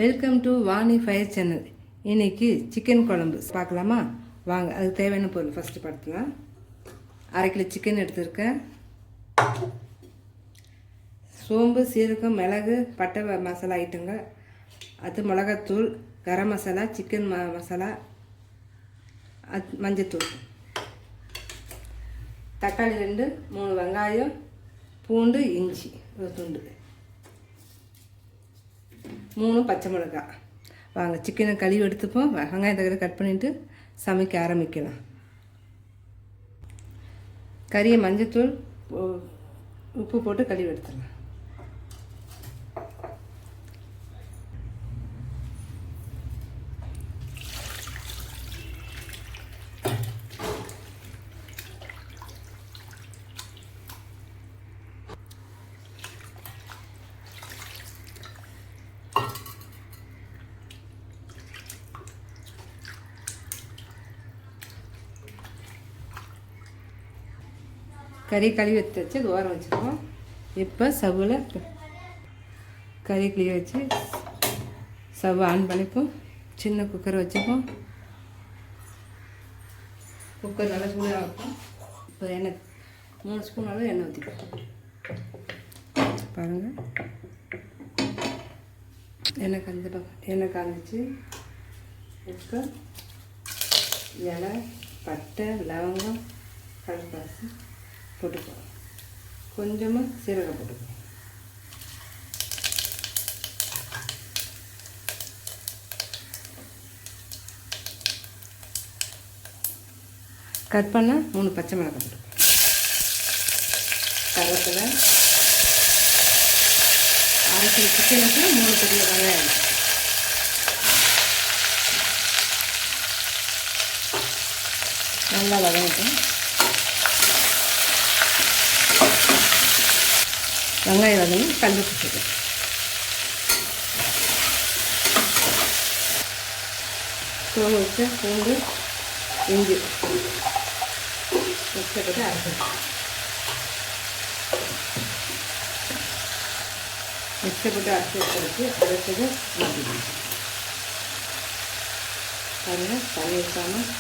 Welcome to Vani fire channel. இன்றைக்கி chicken குழம்பு பார்க்கலாமா? வாங்க. அதுக்கு தேவையான பொருள் ஃபஸ்ட்டு பார்த்துக்கலாம். 1/2 கிலோ சிக்கன் எடுத்துருக்கேன். சோம்பு, சீரகம், மிளகு, பட்டை மசாலா ஐட்டங்க, அது மிளகாத்தூள், கரம் மசாலா, சிக்கன் மசாலா, மஞ்சத்தூள், தக்காளி 2, 3 வெங்காயம், பூண்டு, இஞ்சி ஒரு துண்டு, 3 பச்சை மிளகாய். வாங்க சிக்கனை கழுவி எடுத்துப்போம். வெங்காயம் தக்காளி கட் பண்ணிவிட்டு சமைக்க ஆரம்பிக்கலாம். கறியை மஞ்சத்தூள் உப்பு போட்டு கழுவி எடுத்துடலாம். கறி கழுவி எடுத்து வச்சு அது ஓரம் வச்சுருக்கோம். இப்போ ஸ்டவ்வில் கறி கழுவி வச்சு ஸ்டவ் ஆன் பண்ணிப்போம். சின்ன குக்கரை வச்சுப்போம். குக்கர் நல்லா சூடாக வைப்போம். இப்போ எண்ணெய் 3 ஸ்பூன் அளவு எண்ணெய் ஊற்றிப்போம். பாருங்கள், எண்ணெய் காஞ்சிச்சு. இப்போ இலை, பட்டை, லவங்கம், கல்பாசி போட்டுப்போம். கொஞ்சமாக சீரகம் போட்டுப்போம். கட் பண்ணால் 3 பச்சை மிளகாய் போட்டுப்போம். கருவேப்பிலை, 1/2 கிலோ சிக்கனுக்கு 3 பெரிய வெங்காயம். நல்லா வதங்கட்டும். வெங்காயம் வதங்கி கல் பிடிச்சிடும். தோல் வச்சு பூண்டு, இஞ்சி மிக்ஸி அரைச்சிடும். மிக்ஸி போட்டு அரைச்சி வச்சு அரைச்சது மாற்றிக்கணும். பாருங்கள், தண்ணி வைக்காமல்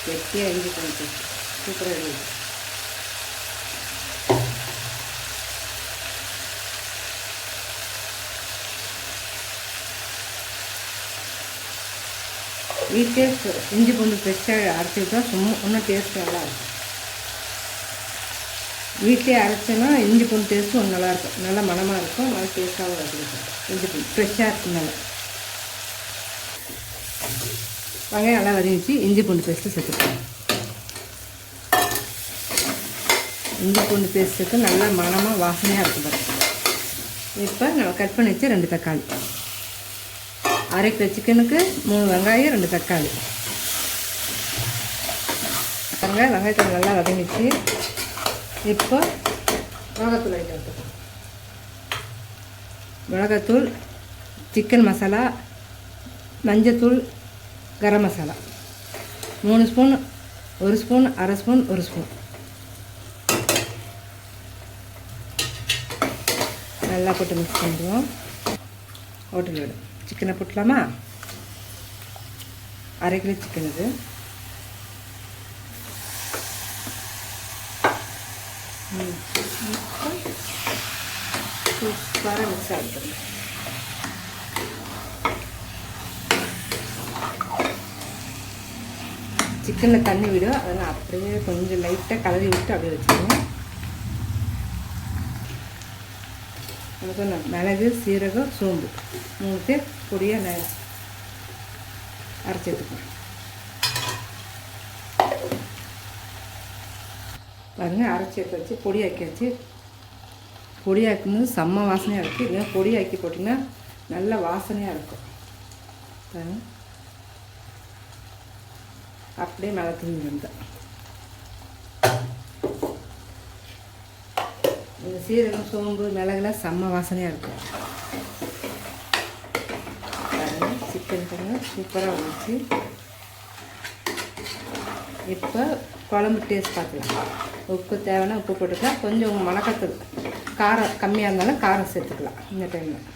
கெட்டியாக இஞ்சி பண்ணிட்டு சூப்பராக இருக்குது. வீட்டிலே இஞ்சி பூண்டு ஃப்ரெஷ்ஷாக அரைச்சி விட்டா இன்னும் டேஸ்ட் நல்லாயிருக்கும். வீட்டிலே அரைச்சோன்னா இஞ்சி பூண்டு டேஸ்ட்டும் ஒன்று நல்லாயிருக்கும். நல்லா மணமாக இருக்கும், நல்லா டேஸ்ட்டாகவும் இருக்கும். இஞ்சி பூண்டு ஃப்ரெஷ்ஷாக இருக்குனால வெங்காயம் நல்லா வதங்கிச்சு. இஞ்சி பூண்டு பேஸ்ட்டு சேர்த்துக்கலாம். இஞ்சி பூண்டு பேஸ்ட் சேர்த்து நல்லா மணமாக வாசனையாக இருக்கும் பாருங்கள். இப்போ நம்ம கட் பண்ணி வச்சு 2 தக்காளி, 1/2 கிலோ சிக்கனுக்கு 3 வெங்காயம், 2 தக்காளி. வெங்காயத்தூள் நல்லா வதங்கிச்சு. இப்போ மிளகாத்தூள் ஐட்டம் எடுத்துக்கணும். மிளகாத்தூள், சிக்கன் மசாலா, மஞ்சத்தூள், garam masala 3 spoon, 1 spoon, 1/2 spoon, 1 spoon. நல்லா போட்டு மிக்ஸ் பண்ணுறோம். ஹோட்டல் விடும். சிக்கனை போட்டலாமா? 1/2 கிலோ சிக்கன் இது. சூப்பராக மிக்ஸ் ஆகிடுது. சிக்கனில் தண்ணி விடும். அதெல்லாம் அப்படியே கொஞ்சம் லைட்டாக கலரி விட்டு அப்படியே வச்சுக்கணும். மிளகு, சீரகம், சோம்பு 3 பொடியாக அரைச்சி எடுத்துக்கணும். பாருங்கள், அரைச்சி எடுத்து வச்சு பொடியாக்கியாச்சு. பொடியாக்கும்போது செம்ம வாசனையாக இருக்குது. இல்லை பொடியாக்கி போட்டிங்கன்னா நல்ல வாசனையாக இருக்கும். பாருங்கள், அப்படியே மேலே தூங்கி வந்தேன். இந்த சீரகம், சோம்பு, மிளகுலாம் செம்ம வாசனையாக இருக்கும். சிக்கன் பாருங்கள், சூப்பராக வந்துச்சு. இப்போ குழம்பு டேஸ்ட் பார்த்துக்கலாம். உப்பு தேவைன்னா உப்பு போட்டுக்கலாம். கொஞ்சம் மிளகாத்தூள் காரம் கம்மியாக இருந்தாலும் காரம் சேர்த்துக்கலாம் இந்த டைமில்.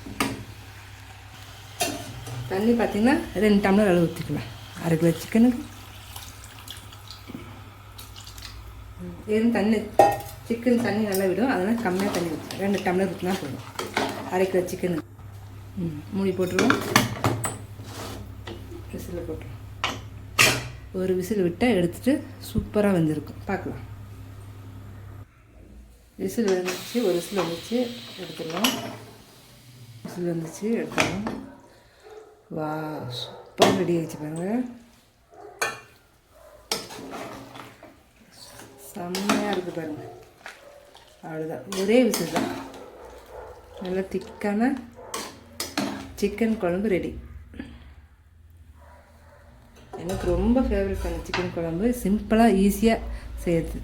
தண்ணி பார்த்திங்கன்னா 2 டம்ளர் அளவு ஊற்றிக்கலாம். 1/2 கிலோ சிக்கனுக்கு. தண்ணி சிக்கன் தண்ணி நல்லா விடும், அதனால் கம்மியாக தண்ணி ஊற்றி 2 டம்ளர் ஊற்றினா போதும் 1/2 கிலோ சிக்கனுக்கு. மூடி போட்டுருவோம். விசில் போட்டுருவோம். ஒரு விசில் விட்டால் எடுத்துகிட்டு சூப்பராக வெந்திருக்கும். பார்க்கலாம். விசில் வந்துச்சு, ஒரு விசில் வந்துச்சு, எடுத்துடலாம். விசில் வந்துச்சு, எடுத்துடலாம். வா, சூப்பராக ரெடி ஆகிடுச்சு பாருங்கள். செம்மையாக இருக்குது பாருங்கள். அவ்வளோதான், ஒரே விசில் தான். நல்லா திக்கான சிக்கன் குழம்பு ரெடி. எனக்கு ரொம்ப ஃபேவரட் அந்த சிக்கன் குழம்பு. சிம்பிளாக ஈஸியாக செய்யுது.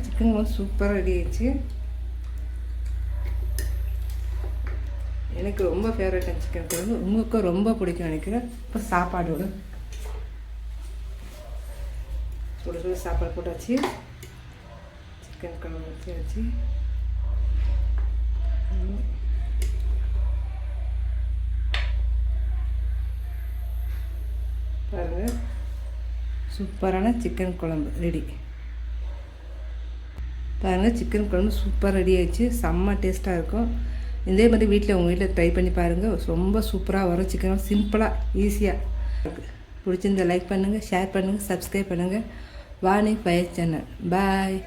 சிக்கன் குழம்பு சூப்பராக ரெடி ஆயிடுச்சு. எனக்கு ரொம்ப ஃபேவரட் அந்த சிக்கன் குழம்பு. உங்களுக்கும் ரொம்ப பிடிக்கும் நினைக்கிறேன். இப்போ சாப்பாடோடு சுடு சாப்பாடு போட்டாச்சு. சிக்கன் குழம்பு வச்சாச்சு. பாருங்கள், சூப்பரான சிக்கன் குழம்பு ரெடி. பாருங்கள், சிக்கன் குழம்பு சூப்பராக ரெடி ஆகிடுச்சு. செம்ம டேஸ்ட்டாக இருக்கும். இதே மாதிரி வீட்டில் உங்கள் வீட்டில் ட்ரை பண்ணி பாருங்கள். ரொம்ப சூப்பராக வரும் சிக்கன். சிம்பிளாக ஈஸியாக இருக்குது. பிடிச்சிருந்தா லைக் பண்ணுங்கள், ஷேர் பண்ணுங்கள், சப்ஸ்கிரைப் பண்ணுங்கள். Vani fire channel. பாய்.